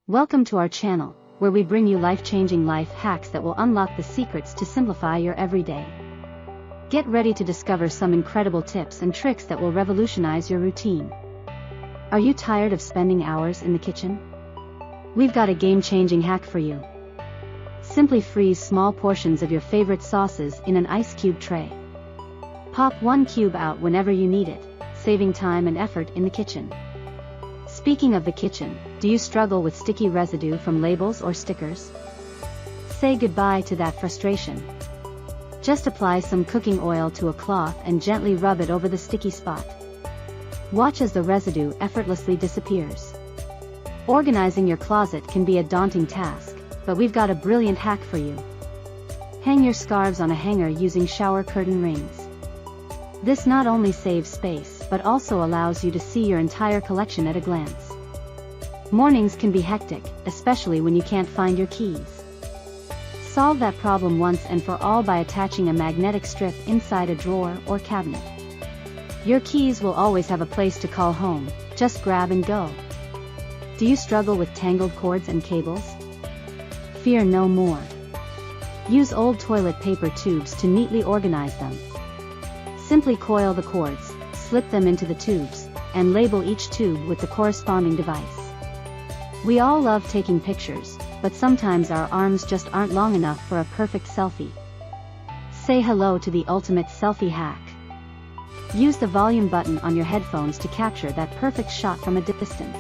Welcome to our channel, where we bring you life-changing life hacks that will unlock the secrets to simplify your everyday. Get ready to discover some incredible tips and tricks that will revolutionize your routine. Are you tired of spending hours in the kitchen? We've got a game-changing hack for you. Simply freeze small portions of your favorite sauces in an ice cube tray. Pop one cube out whenever you need it, saving time and effort in the kitchen. Speaking of the kitchen, do you struggle with sticky residue from labels or stickers? Say goodbye to that frustration. Just apply some cooking oil to a cloth and gently rub it over the sticky spot. Watch as the residue effortlessly disappears. Organizing your closet can be a daunting task, but we've got a brilliant hack for you. Hang your scarves on a hanger using shower curtain rings. This not only saves space, but also allows you to see your entire collection at a glance. Mornings can be hectic, especially when you can't find your keys. Solve that problem once and for all by attaching a magnetic strip inside a drawer or cabinet. Your keys will always have a place to call home, just grab and go. Do you struggle with tangled cords and cables? Fear no more. Use old toilet paper tubes to neatly organize them. Simply coil the cords, slip them into the tubes, and label each tube with the corresponding device. We all love taking pictures, but sometimes our arms just aren't long enough for a perfect selfie. Say hello to the ultimate selfie hack. Use the volume button on your headphones to capture that perfect shot from a distance.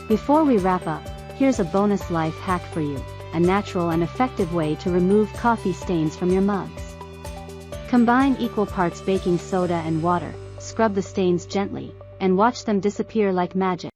Before we wrap up, here's a bonus life hack for you, a natural and effective way to remove coffee stains from your mugs. Combine equal parts baking soda and water, scrub the stains gently, and watch them disappear like magic.